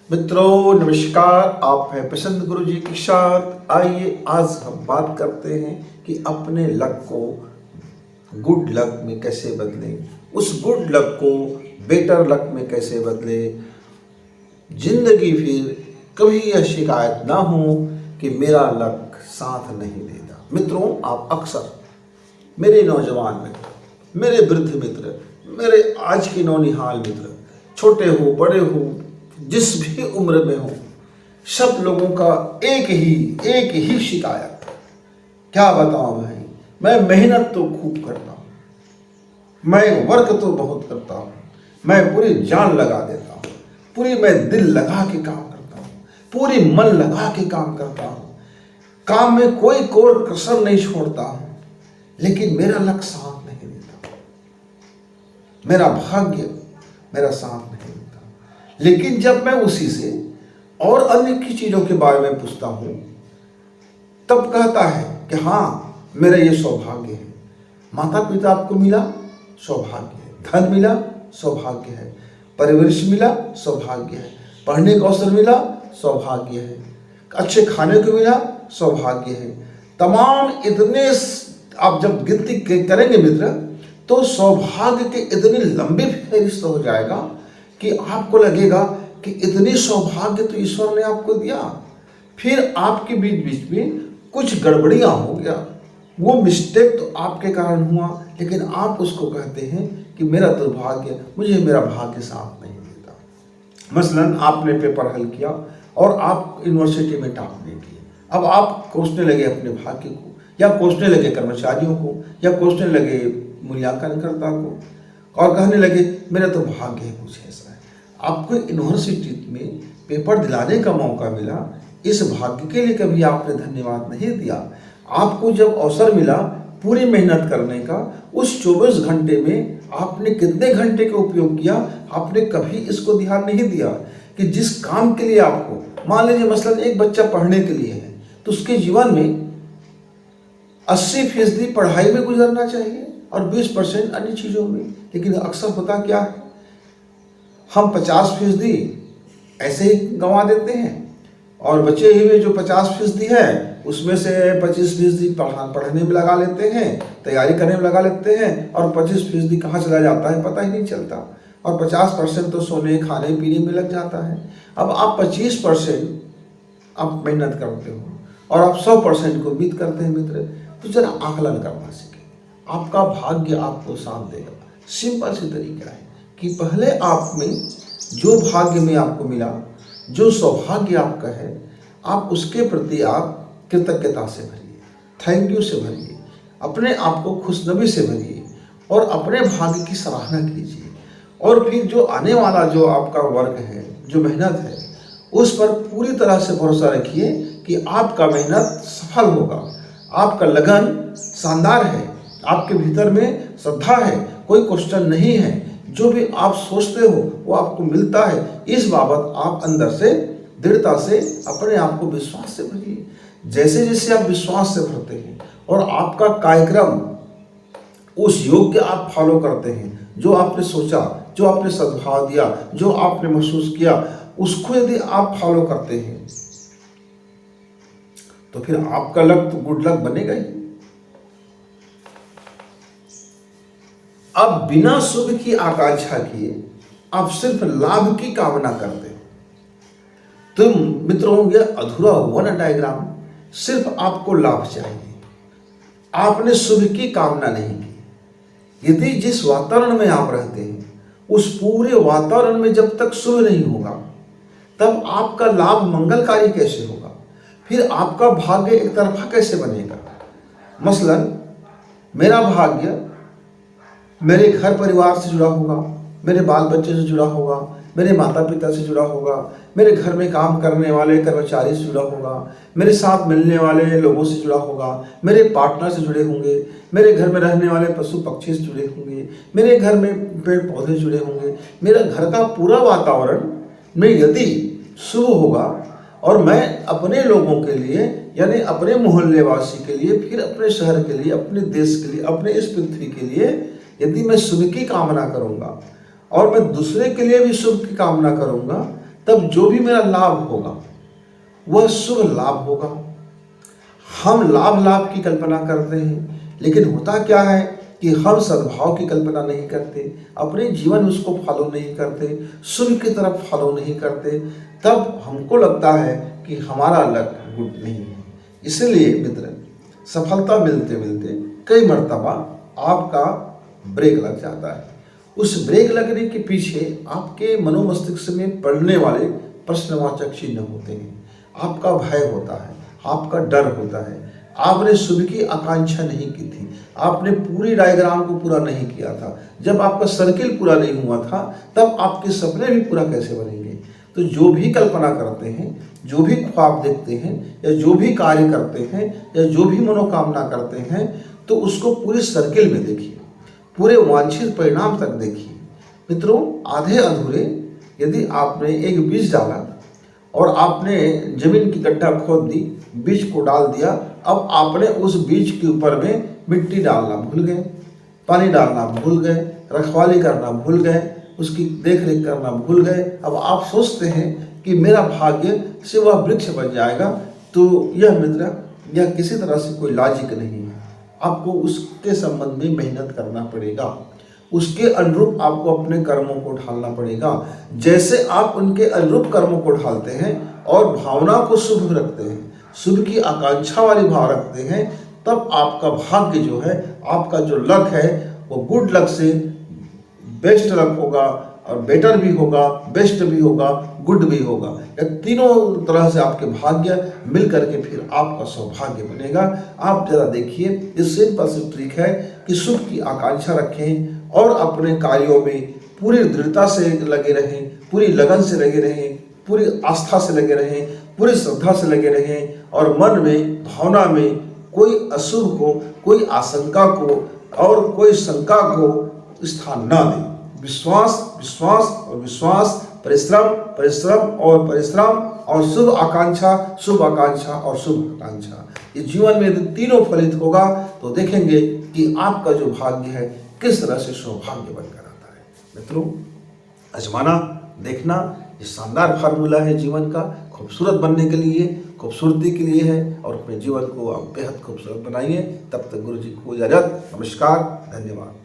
मित्रों नमस्कार, आप हैं प्रसन्न गुरु जी के साथ। आइए आज हम बात करते हैं कि अपने लक को गुड लक में कैसे बदलें, उस गुड लक को बेटर लक में कैसे बदलें। जिंदगी फिर कभी यह शिकायत ना हो कि मेरा लक साथ नहीं देता। मित्रों, आप अक्सर मेरे नौजवान मित्र, मेरे वृद्ध मित्र, मेरे आज के नौनिहाल मित्र, छोटे हो बड़े हो, जिस भी उम्र में हो, सब लोगों का एक ही शिकायत। क्या बताऊं भाई, मैं मेहनत तो खूब करता हूँ, मैं वर्क तो बहुत करता हूँ, मैं पूरी जान लगा देता हूँ, मैं दिल लगा के काम करता हूँ, पूरी मन लगा के काम करता हूँ, काम में कोई कोर कसर नहीं छोड़ता हूँ, लेकिन मेरा लक्ष्य साथ नहीं देता, मेरा भाग्य मेरा साथ नहीं देता। लेकिन जब मैं उसी से और अन्य की चीज़ों के बारे में पूछता हूँ, तब कहता है कि हाँ मेरा ये सौभाग्य है, माता पिता आपको मिला सौभाग्य है, धन मिला सौभाग्य है, परिवेश मिला सौभाग्य है, पढ़ने का अवसर मिला सौभाग्य है, अच्छे खाने को मिला सौभाग्य है। तमाम इतने आप जब गिनती करेंगे मित्र, तो सौभाग्य के इतनी लंबी फहरिस्त हो जाएगा कि आपको लगेगा कि इतनी सौभाग्य तो ईश्वर ने आपको दिया, फिर आपके बीच बीच में कुछ गड़बड़ियां हो गया। वो मिस्टेक तो आपके कारण हुआ, लेकिन आप उसको कहते हैं कि मेरा दुर्भाग्य, मुझे मेरा भाग्य साथ नहीं देता। मसलन आपने पेपर हल किया और आप यूनिवर्सिटी में टॉप नहीं किए, अब आप कोसने लगे अपने भाग्य को, या कोसने लगे कर्मचारियों को, या कोसने लगे मूल्यांकनकर्ता को, और कहने लगे मेरा तो भाग्य है कुछ ऐसा है। आपको यूनिवर्सिटी में पेपर दिलाने का मौका मिला, इस भाग्य के लिए कभी आपने धन्यवाद नहीं दिया। आपको जब अवसर मिला पूरी मेहनत करने का, उस 24 घंटे में आपने कितने घंटे का उपयोग किया, आपने कभी इसको ध्यान नहीं दिया कि जिस काम के लिए आपको, मान लीजिए मसलन एक बच्चा पढ़ने के लिए है, तो उसके जीवन में 80% पढ़ाई में गुजरना चाहिए और 20% अन्य चीज़ों में। लेकिन अक्सर होता क्या है, हम 50% ऐसे ही गंवा देते हैं, और बचे हुए जो 50% है उसमें से 25% पढ़ने में लगा लेते हैं, तैयारी करने में लगा लेते हैं, और 25% कहाँ चला जाता है पता ही नहीं चलता, और 50% तो सोने खाने पीने में लग जाता है। अब आप 25% आप मेहनत करते हो और आप 100% को उम्मीद करते हैं मित्र, तो जरा आकलन करना सीखें, आपका भाग्य आपको साथ देगा। सिंपल सी तरीका है कि पहले आप में जो भाग्य में आपको मिला, जो सौभाग्य आपका है, आप उसके प्रति आप कृतज्ञता से भरिए, थैंक यू से भरिए, अपने आप को खुशनबी से भरिए और अपने भाग्य की सराहना कीजिए। और फिर जो आने वाला जो आपका वर्क है, जो मेहनत है, उस पर पूरी तरह से भरोसा रखिए कि आपका मेहनत सफल होगा, आपका लगन शानदार है, आपके भीतर में श्रद्धा है, कोई क्वेश्चन नहीं है, जो भी आप सोचते हो वो आपको मिलता है। इस बाबत आप अंदर से दृढ़ता से अपने आप को विश्वास से भरिए। जैसे जैसे आप विश्वास से भरते हैं और आपका कार्यक्रम उस योग के आप फॉलो करते हैं, जो आपने सोचा, जो आपने सद्भाव दिया, जो आपने महसूस किया, उसको यदि आप फॉलो करते हैं तो फिर आपका लक तो गुड लक बनेगा ही। अब बिना शुभ की आकांक्षा किए आप सिर्फ लाभ की कामना करते हो, तुम मित्रों यह अधूरा हुआ ना डायग्राम। सिर्फ आपको लाभ चाहिए, आपने शुभ की कामना नहीं की। यदि जिस वातावरण में आप रहते हैं उस पूरे वातावरण में जब तक शुभ नहीं होगा, तब आपका लाभ मंगलकारी कैसे होगा, फिर आपका भाग्य एक तरफा कैसे बनेगा। मसलन मेरा भाग्य मेरे घर परिवार से जुड़ा होगा, मेरे बाल बच्चे से जुड़ा होगा, मेरे माता पिता से जुड़ा होगा, मेरे घर में काम करने वाले कर्मचारी से जुड़ा होगा, मेरे साथ मिलने वाले लोगों से जुड़ा होगा, मेरे पार्टनर से जुड़े होंगे, मेरे घर में रहने वाले पशु पक्षी से जुड़े होंगे, मेरे घर में पेड़ पौधे जुड़े होंगे। मेरा घर का पूरा वातावरण में यदि शुभ होगा और मैं अपने लोगों के लिए, यानी अपने मोहल्ले वासी के लिए, फिर अपने शहर के लिए, अपने देश के लिए, अपने इस पृथ्वी के लिए यदि मैं शुभ की कामना करूंगा और मैं दूसरे के लिए भी शुभ की कामना करूंगा, तब जो भी मेरा लाभ होगा वह शुभ लाभ होगा। हम लाभ लाभ की कल्पना करते हैं, लेकिन होता क्या है कि हम सद्भाव की कल्पना नहीं करते, अपने जीवन में उसको फॉलो नहीं करते, शुभ की तरफ फॉलो नहीं करते, तब हमको लगता है कि हमारा लक गुड नहीं है। इसलिए मित्र, सफलता मिलते मिलते कई मर्तबा आपका ब्रेक लग जाता है। उस ब्रेक लगने के पीछे आपके मनोमस्तिष्क में पड़ने वाले प्रश्नवाचक चिन्ह होते हैं। आपका भय होता है, आपका डर होता है, आपने शुभ की आकांक्षा नहीं की थी, आपने पूरी डायग्राम को पूरा नहीं किया था, जब आपका सर्किल पूरा नहीं हुआ था तब आपके सपने भी पूरा कैसे बनेंगे। तो जो भी कल्पना करते हैं, जो भी ख्वाब देखते हैं, या जो भी कार्य करते हैं, या जो भी मनोकामना करते हैं, तो उसको पूरी सर्किल में देखिए, पूरे वांछित परिणाम तक देखिए। मित्रों, आधे अधूरे यदि आपने एक बीज डाला और आपने जमीन की गड्ढा खोद दी, बीज को डाल दिया, अब आपने उस बीज के ऊपर में मिट्टी डालना भूल गए, पानी डालना भूल गए, रखवाली करना भूल गए, उसकी देख रेख करना भूल गए। अब आप सोचते हैं कि मेरा भाग्य से वह वृक्ष बन जाएगा। तो यह मित्र, यह किसी तरह से कोई लॉजिक नहीं है। आपको उसके संबंध में मेहनत करना पड़ेगा, उसके अनुरूप आपको अपने कर्मों को ढालना पड़ेगा। जैसे आप उनके अनुरूप कर्मों को ढालते हैं और भावना को शुभ रखते हैं, शुभ की आकांक्षा वाली भाव रखते हैं, तब आपका भाग्य जो है, आपका जो लक है, वो गुड लक से बेस्ट लक होगा, और बेटर भी होगा, बेस्ट भी होगा, गुड भी होगा। ये तीनों तरह से आपके भाग्य मिल करके फिर आपका सौभाग्य बनेगा। आप जरा देखिए, इस सिंपल सी ट्रिक है कि शुभ की आकांक्षा रखें और अपने कार्यों में पूरी दृढ़ता से लगे रहें, पूरी लगन से लगे रहें, पूरी आस्था से लगे रहें, पूरी श्रद्धा से लगे रहें, और मन में, भावना में कोई अशुभ को, कोई आशंका को और कोई शंका को स्थान न दें। विश्वास, विश्वास और विश्वास, परिश्रम, परिश्रम और परिश्रम, और शुभ आकांक्षा, शुभ आकांक्षा और शुभ आकांक्षा। ये जीवन में यदि तीनों फलित होगा तो देखेंगे कि आपका जो भाग्य है किस तरह से सौभाग्य बनकर आता है। मित्रों, आजमाना, देखना, ये शानदार फार्मूला है जीवन का, खूबसूरत बनने के लिए, खूबसूरती के लिए है, और अपने जीवन को आप बेहद खूबसूरत बनाइए। तब तक गुरु जी को इजाजत। नमस्कार, धन्यवाद।